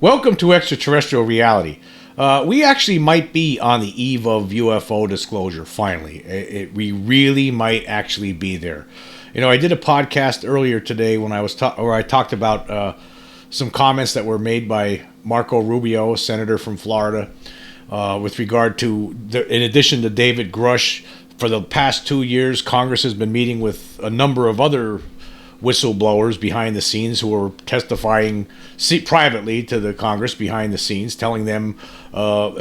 Welcome to Extraterrestrial Reality. We actually might be on the eve of UFO disclosure, finally. We really might actually be there. You know, I did a podcast earlier today when I talked about some comments that were made by Marco Rubio, a senator from Florida, with regard to, in addition to David Grusch, for the past 2 years, Congress has been meeting with a number of other whistleblowers behind the scenes who are testifying privately to the Congress behind the scenes, telling them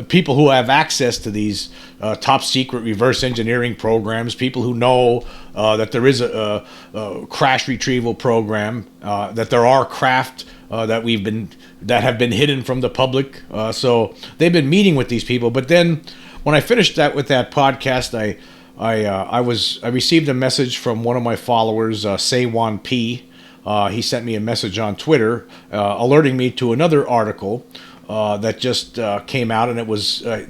people who have access to these top secret reverse engineering programs, people who know that there is a crash retrieval program, that there are craft that have been hidden from the public. So they've been meeting with these people. But then when I finished with that podcast, I received a message from one of my followers, Saywan P. He sent me a message on Twitter, alerting me to another article that just came out, and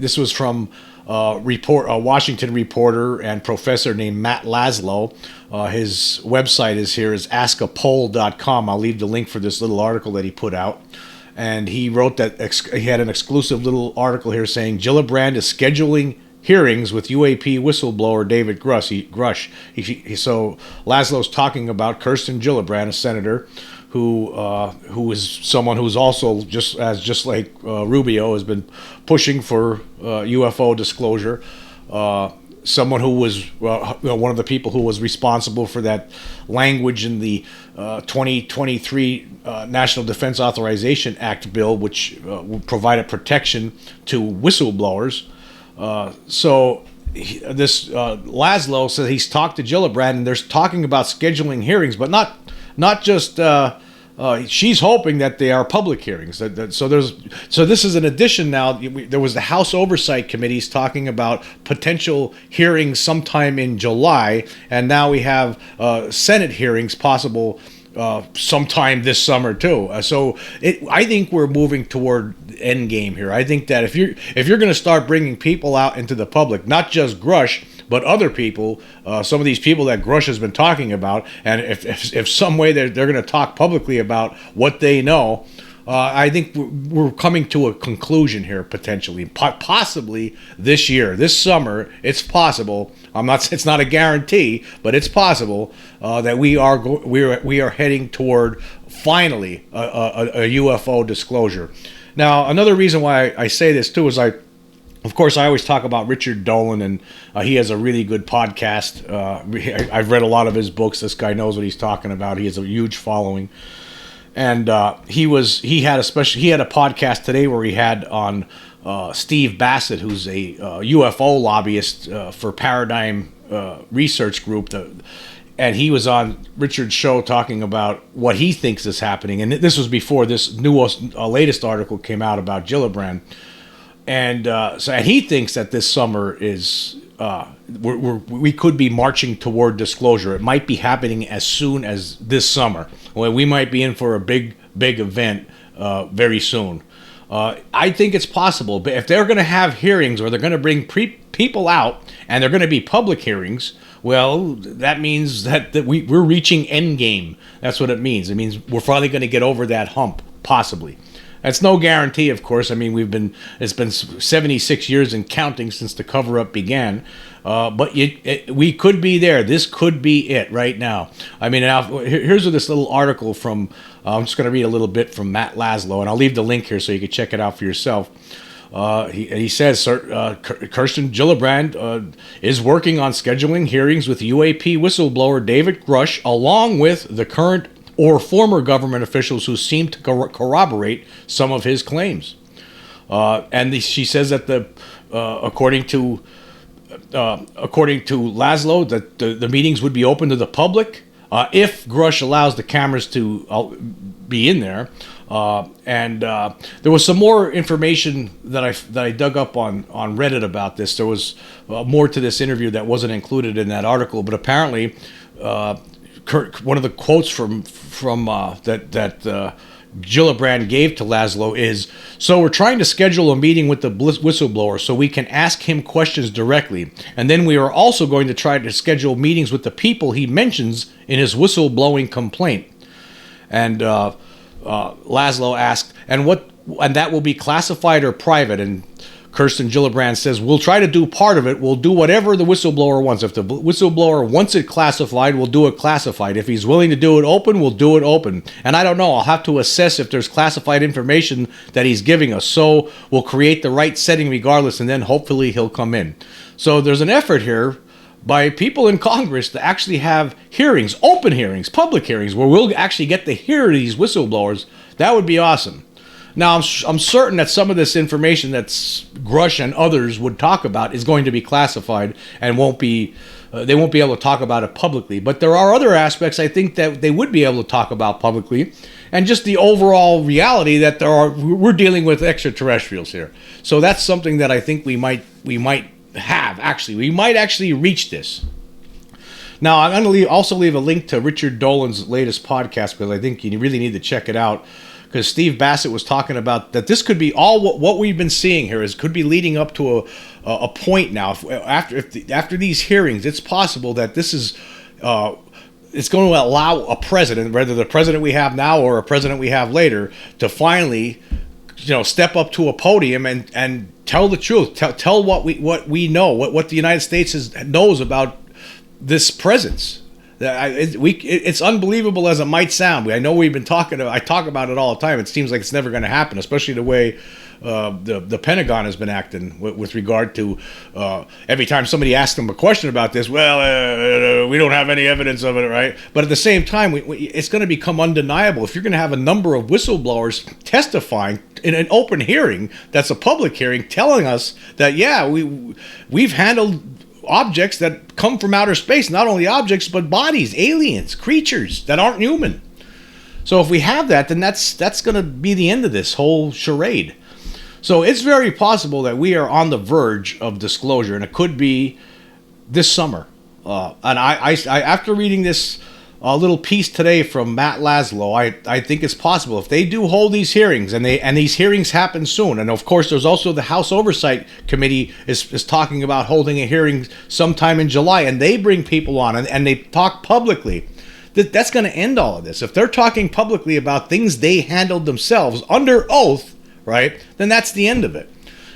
this was from a Washington reporter and professor named Matt Laszlo. His website is askapoll.com. I'll leave the link for this little article that he put out. And he wrote that he had an exclusive little article here saying Gillibrand is scheduling hearings with UAP whistleblower David Grusch. So Laszlo's talking about Kirsten Gillibrand, a senator who is someone who's also just like Rubio has been pushing for UFO disclosure. Someone who was one of the people who was responsible for that language in the 2023 National Defense Authorization Act bill, which provided protection to whistleblowers. So this Laszlo says he's talked to Gillibrand, and they're talking about scheduling hearings, but not just. She's hoping that they are public hearings. So this is an addition now. There was the House Oversight Committees talking about potential hearings sometime in July, and now we have Senate hearings possible sometime this summer too. I think we're moving toward end game here. I think that if you're going to start bringing people out into the public, not just Grusch, but other people, some of these people that Grusch has been talking about, and if some way they're going to talk publicly about what they know, I think we're coming to a conclusion here potentially, possibly this year, this summer. It's possible. It's not a guarantee, but it's possible that we are heading toward finally a UFO disclosure. Now, another reason why I say this too is of course, I always talk about Richard Dolan, and he has a really good podcast. I've read a lot of his books. This guy knows what he's talking about. He has a huge following. And he had a podcast today where he had on Steve Bassett, who's a UFO lobbyist for Paradigm Research Group, and he was on Richard's show talking about what he thinks is happening. And this was before this latest article came out about Gillibrand, and he thinks that this summer is. We could be marching toward disclosure. It might be happening as soon as this summer. Well, we might be in for a big event very soon. I think it's possible. But if they're going to have hearings, or they're going to bring people out, and they're going to be public hearings, well, that means that we're reaching end game. That's what it means. It means we're finally going to get over that hump, possibly. That's no guarantee, of course. I mean, it's been 76 years and counting since the cover-up began, but we could be there. This could be it right now. I mean, here's this little article from. I'm just going to read a little bit from Matt Laszlo, and I'll leave the link here so you can check it out for yourself. He says, Kirsten Gillibrand is working on scheduling hearings with UAP whistleblower David Grusch, along with the current or former government officials who seem to corroborate some of his claims. She says that according to Laszlo, that the meetings would be open to the public if Grusch allows the cameras to be in there. There was some more information that I dug up on Reddit about this. There was more to this interview that wasn't included in that article, but apparently. One of the quotes from that Gillibrand gave to Laszlo is, "So we're trying to schedule a meeting with the whistleblower so we can ask him questions directly, and then we are also going to try to schedule meetings with the people he mentions in his whistleblowing complaint." And Laszlo asked, "And what and that will be classified or private. And Kirsten Gillibrand says, we'll try to do part of it. We'll do whatever the whistleblower wants. If the whistleblower wants it classified, we'll do it classified. If he's willing to do it open, we'll do it open. And I don't know. I'll have to assess if there's classified information that he's giving us. So we'll create the right setting regardless, and then hopefully he'll come in. So there's an effort here by people in Congress to actually have hearings, open hearings, public hearings, where we'll actually get to hear these whistleblowers. That would be awesome. Now, I'm certain that some of this information that Grusch and others would talk about is going to be classified and they won't be able to talk about it publicly. But there are other aspects I think that they would be able to talk about publicly, and just the overall reality that we're dealing with extraterrestrials here. So that's something that I think we might have actually. We might actually reach this. Now, I'm going to also leave a link to Richard Dolan's latest podcast, because I think you really need to check it out. Because Steve Bassett was talking about that this could be all what we've been seeing here could be leading up to a point now. After these hearings, it's possible that this is it's going to allow a president, whether the president we have now or a president we have later, to finally step up to a podium and tell the truth, tell what we know, what the United States knows about this presence. It's unbelievable as it might sound. I know we've been I talk about it all the time. It seems like it's never going to happen, especially the way the Pentagon has been acting with regard to every time somebody asks them a question about this, we don't have any evidence of it, right? But at the same time, it's going to become undeniable. If you're going to have a number of whistleblowers testifying in an open hearing, that's a public hearing, telling us that, we've handled objects that come from outer space, not only objects, but bodies, aliens, creatures that aren't human. So if we have that, then that's going to be the end of this whole charade. So it's very possible that we are on the verge of disclosure, and it could be this summer. And I after reading this little piece today from Matt Laszlo, I think it's possible if they do hold these hearings, and these hearings happen soon. And of course, there's also the House Oversight Committee is talking about holding a hearing sometime in July, and they bring people on and they talk publicly. That's going to end all of this. If they're talking publicly about things they handled themselves under oath, right, then that's the end of it.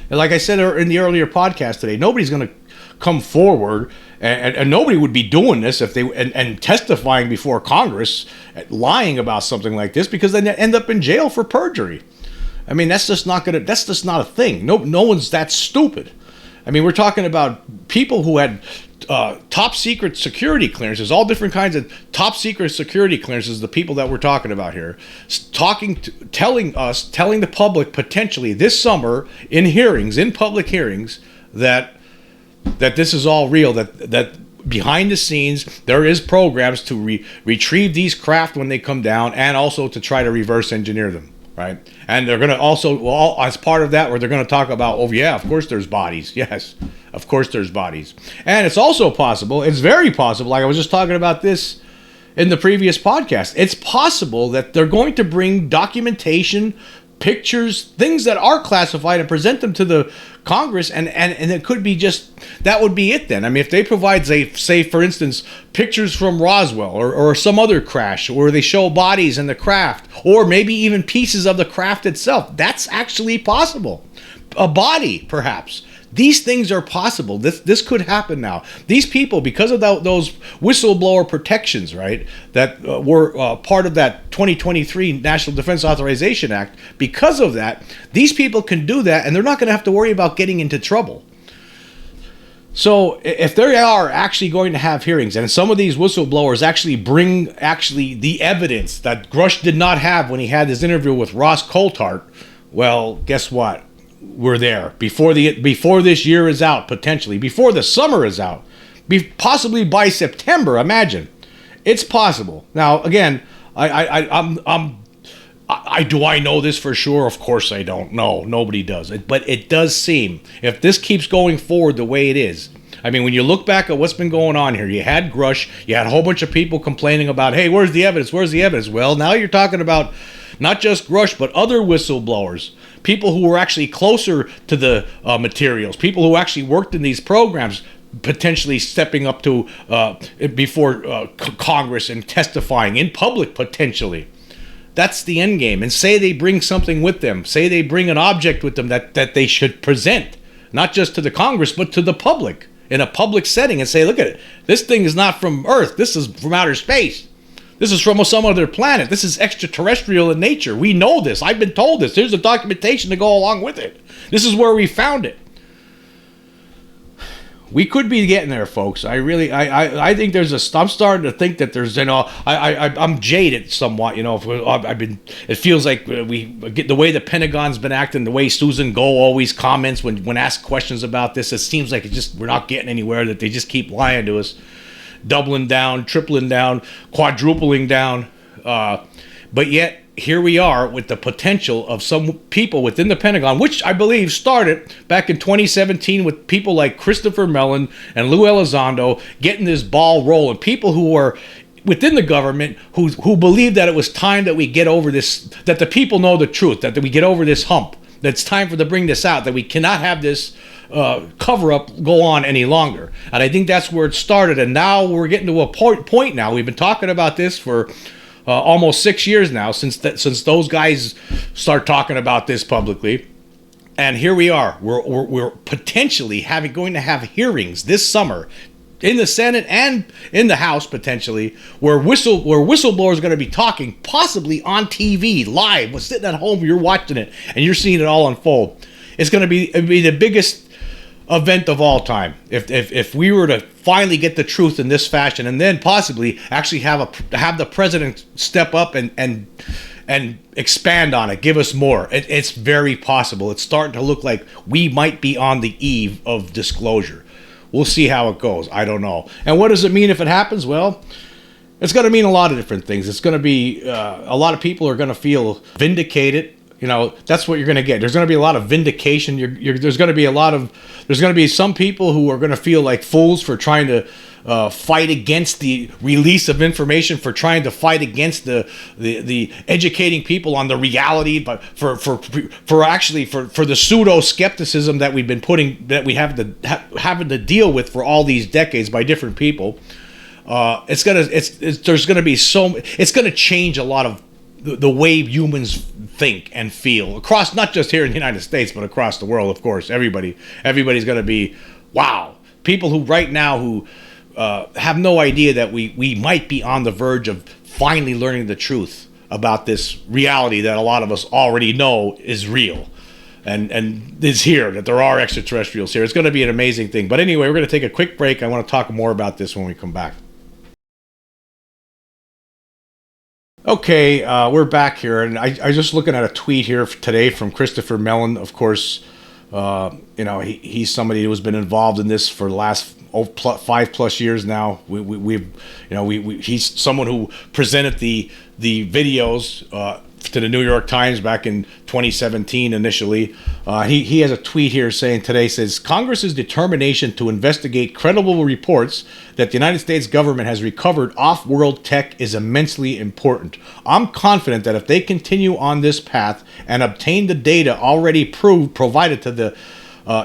And like I said in the earlier podcast today, nobody's going to come forward, and nobody would be doing this if they and testifying before Congress, lying about something like this, because then they end up in jail for perjury. I mean, that's just not a thing. No one's that stupid. I mean, we're talking about people who had top secret security clearances, all different kinds of top secret security clearances. The people that we're talking about here, telling the public potentially this summer in public hearings that this is all real, that behind the scenes there is programs to retrieve these craft when they come down, and also to try to reverse engineer them, right? And they're going to also, as part of that, where they're going to talk about, of course there's bodies. Yes, of course there's bodies. And it's also possible, it's very possible, like I was just talking about this in the previous podcast, it's possible that they're going to bring documentation, pictures, things that are classified, and present them to the Congress, and it could be just, that would be it then. I mean, if they provide, say for instance, pictures from Roswell or some other crash where they show bodies and the craft, or maybe even pieces of the craft itself, that's actually possible. A body, perhaps. These things are possible. This could happen now. These people, because of those whistleblower protections, right, that were part of that 2023 National Defense Authorization Act, because of that, these people can do that, and they're not going to have to worry about getting into trouble. So if they are actually going to have hearings, and some of these whistleblowers actually bring the evidence that Grusch did not have when he had his interview with Ross Coulthart, well, guess what? We're there before this year is out, potentially before the summer is out, possibly by September. Imagine, it's possible. Now, again, do I know this for sure? Of course I don't. No, nobody does. But it does seem, if this keeps going forward the way it is, I mean, when you look back at what's been going on here, you had Grusch, you had a whole bunch of people complaining about, hey, where's the evidence? Where's the evidence? Well, now you're talking about not just Grusch, but other whistleblowers, people who were actually closer to the materials, people who actually worked in these programs, potentially stepping up to before Congress and testifying in public potentially. That's the end game. And say they bring something with them. Say they bring an object with them that they should present, not just to the Congress, but to the public in a public setting, and say, look at it. This thing is not from Earth. This is from outer space. This is from some other planet. This is extraterrestrial in nature. We know this. I've been told this. There's the documentation to go along with it. This is where we found it. We could be getting there, folks. I think I'm starting to think that there's, I'm jaded somewhat, it feels like we get the way the Pentagon's been acting, the way Susan Goh always comments when asked questions about this. It seems like we're not getting anywhere, that they just keep lying to us, doubling down, tripling down, quadrupling down. But yet, here we are with the potential of some people within the Pentagon, which I believe started back in 2017 with people like Christopher Mellon and Lou Elizondo getting this ball rolling. People who are within the government who believe that it was time that we get over this, that the people know the truth, that we get over this hump, that it's time to bring this out, that we cannot have this cover-up go on any longer. And I think that's where it started. And now we're getting to a point now. We've been talking about this for almost 6 years now, since those guys start talking about this publicly, and here we are. We're potentially going to have hearings this summer in the Senate and in the House, potentially, where whistleblowers are going to be talking, possibly on TV live. We're sitting at home, you're watching it, and you're seeing it all unfold. It's going to be the biggest event of all time if we were to finally get the truth in this fashion, and then possibly actually have the president step up and expand on it, give us more. It's very possible. It's starting to look like we might be on the eve of disclosure. We'll see how it goes. I don't know. And what does it mean if it happens? Well, it's going to mean a lot of different things. It's going to be a lot of people are going to feel vindicated. That's what you're going to get. There's going to be a lot of vindication. There's going to be some people who are going to feel like fools for trying to fight against the release of information, for trying to fight against the educating people on the reality, but for the pseudo skepticism that we have having to deal with for all these decades by different people. It's going to change a lot of the way humans think and feel across, not just here in the United States, but across the world. Of course, everybody's going to be, wow. People who right now who have no idea that we might be on the verge of finally learning the truth about this reality that a lot of us already know is real and is here, that there are extraterrestrials here. It's going to be an amazing thing. But anyway, we're going to take a quick break. I want to talk more about this when we come back. Okay, we're back here, and I just looking at a tweet here today from Christopher Mellon. Of course, he's somebody who's been involved in this for the last 5+ years now. He's someone who presented the videos to the New York Times back in 2017 initially. He has a tweet here says, Congress's determination to investigate credible reports that the United States government has recovered off-world tech is immensely important. I'm confident that if they continue on this path and obtain the data already provided to the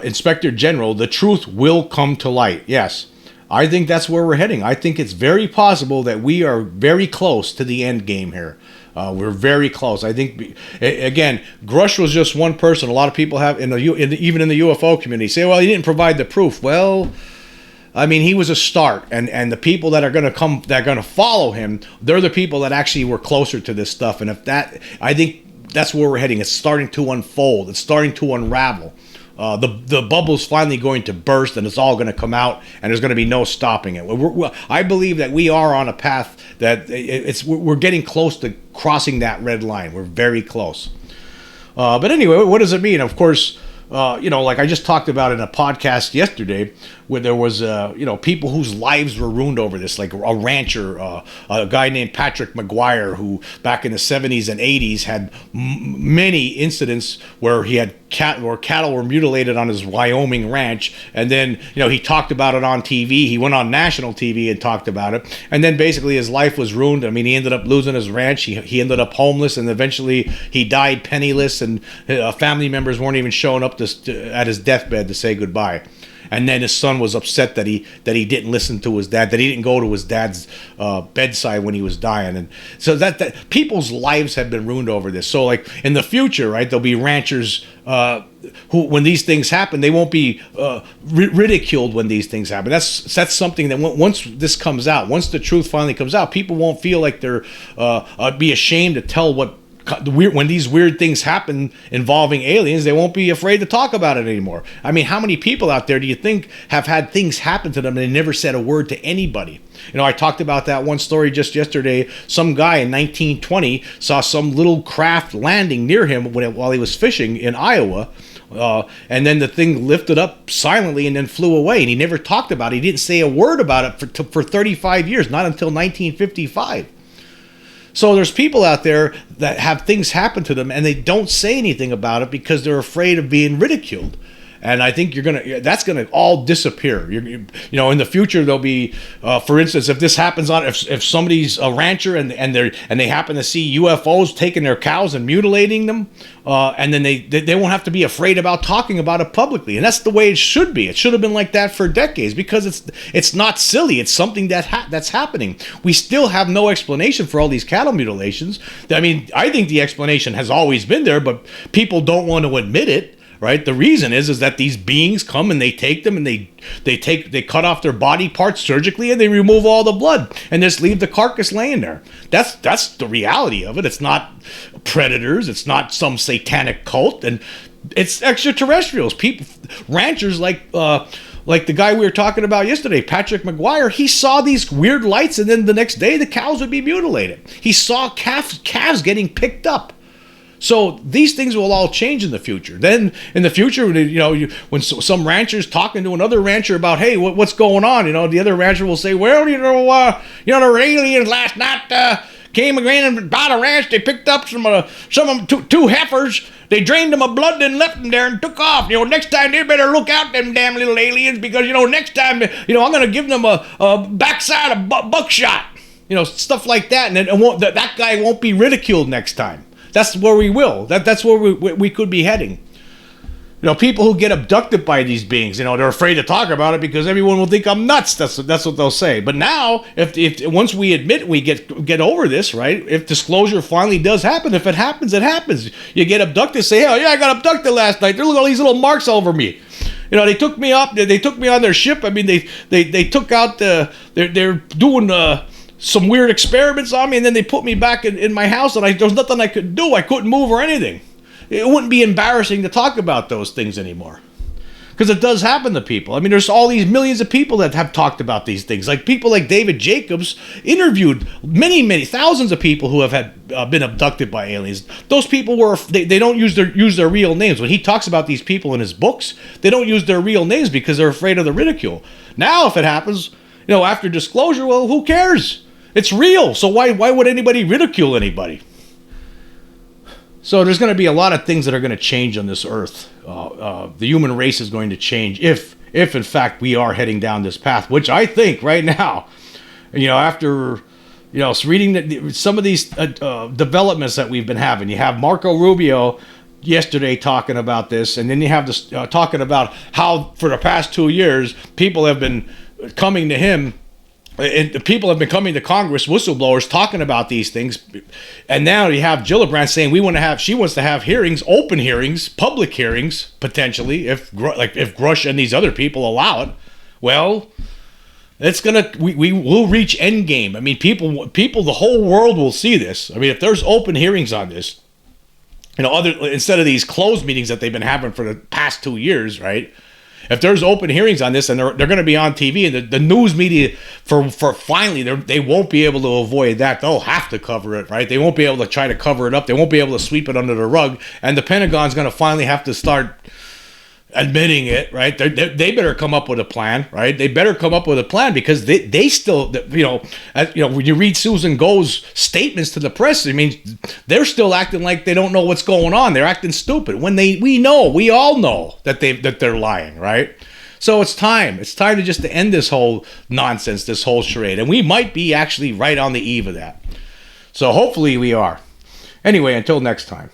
Inspector General, the truth will come to light. Yes, I think that's where we're heading. I think it's very possible that we are very close to the end game here. We're very close. I think, again, Grusch was just one person. A lot of people have, even in the UFO community, say, well, he didn't provide the proof. Well, I mean, he was a start, and the people that are going to follow him, they're the people that actually were closer to this stuff. And I think that's where we're heading. It's starting to unfold. It's starting to unravel. The bubble's finally going to burst, and it's all going to come out, and there's going to be no stopping it. I believe that we are on a path that we're getting close to crossing that red line. We're very close. But anyway, what does it mean? Of course, like I just talked about in a podcast yesterday, where there was, people whose lives were ruined over this, like a rancher, a guy named Patrick McGuire, who back in the 70s and 80s had many incidents where he had cattle were mutilated on his Wyoming ranch, and then he talked about it on TV. He went on national TV and talked about it, and then basically his life was ruined. I mean, he ended up losing his ranch. He ended up homeless, and eventually he died penniless, and family members weren't even showing up at his deathbed to say goodbye. and then his son was upset that he didn't listen to his dad, that he didn't go to his dad's bedside when he was dying, and so that people's lives have been ruined over this. So like in the future, right, there'll be ranchers who, when these things happen, they won't be ridiculed when these things happen. That's something that once this comes out, once the truth finally comes out, people won't feel like they're be ashamed to tell when these weird things happen involving aliens. They won't be afraid to talk about it anymore. I mean, how many people out there do you think have had things happen to them and they never said a word to anybody? You know, I talked about that one story just yesterday. Some guy in 1920 saw some little craft landing near him while he was fishing in Iowa. And then the thing lifted up silently and then flew away. And he never talked about it. He didn't say a word about it for 35 years, not until 1955. So there's people out there that have things happen to them and they don't say anything about it because they're afraid of being ridiculed. And I think that's gonna all disappear. You know, in the future there'll be, for instance, if this happens if somebody's a rancher and they happen to see UFOs taking their cows and mutilating them, and then they won't have to be afraid about talking about it publicly. And that's the way it should be. It should have been like that for decades because it's not silly. It's something that's happening. We still have no explanation for all these cattle mutilations. I mean, I think the explanation has always been there, but people don't want to admit it. Right. The reason is that these beings come and they take them and they cut off their body parts surgically and they remove all the blood and just leave the carcass laying there. That's the reality of it. It's not predators. It's not some satanic cult, and it's extraterrestrials. People, ranchers like the guy we were talking about yesterday, Patrick McGuire. He saw these weird lights, and then the next day the cows would be mutilated. He saw calves getting picked up. So these things will all change in the future. Then in the future, you know, when some rancher's talking to another rancher about, hey, what's going on? You know, the other rancher will say, well, the aliens last night came again and bought a ranch. They picked up some of them, two heifers. They drained them of blood and left them there and took off. You know, next time they better look out, them damn little aliens, because, you know, next time, you know, I'm going to give them a backside of buckshot. You know, stuff like that. And then that guy won't be ridiculed next time. That's where we will. That's where we could be heading. You know, people who get abducted by these beings, you know, they're afraid to talk about it because everyone will think I'm nuts. That's what they'll say. But now, if once we admit we get over this, right? If disclosure finally does happen, if it happens, it happens. You get abducted, say, oh yeah, I got abducted last night. Look at all these little marks all over me. You know, they took me up. They took me on their ship. I mean, they took out they're doing some weird experiments on me, and then they put me back in my house, and there was nothing I could do. I couldn't move or anything. It wouldn't be embarrassing to talk about those things anymore, because it does happen to people. I mean, there's all these millions of people that have talked about these things. Like people like David Jacobs interviewed many thousands of people who have been abducted by aliens. Those people they don't use their real names. When he talks about these people in his books, they don't use their real names because they're afraid of the ridicule. Now, if it happens, you know, after disclosure, well, who cares? It's real, so why would anybody ridicule anybody? So there's going to be a lot of things that are going to change on this earth. The human race is going to change if in fact we are heading down this path, which I think right now, you know, after, you know, reading some of these developments that we've been having. You have Marco Rubio yesterday talking about this, and then you have this talking about how for the past 2 years people have been coming to him. And people have been coming to Congress, whistleblowers, talking about these things, and now you have Gillibrand saying she wants to have hearings, open hearings, public hearings, potentially, if Grusch and these other people allow it. Well, we will reach endgame. I mean, people, the whole world will see this. I mean, if there's open hearings on this, you know, instead of these closed meetings that they've been having for the past 2 years, right? If there's open hearings on this and they're going to be on TV, and the news media for finally they won't be able to avoid that. They'll have to cover it, right? They won't be able to try to cover it up. They won't be able to sweep it under the rug. And the Pentagon's going to finally have to start admitting it, right? They better come up with a plan, right? They better come up with a plan, because they still, you know, when you read Susan Go's statements to the press, I mean, they're still acting like they don't know what's going on. They're acting stupid when we all know that they're lying, right? So it's time to end this whole nonsense, this whole charade, and we might be actually right on the eve of that. So hopefully we are. Anyway, until next time.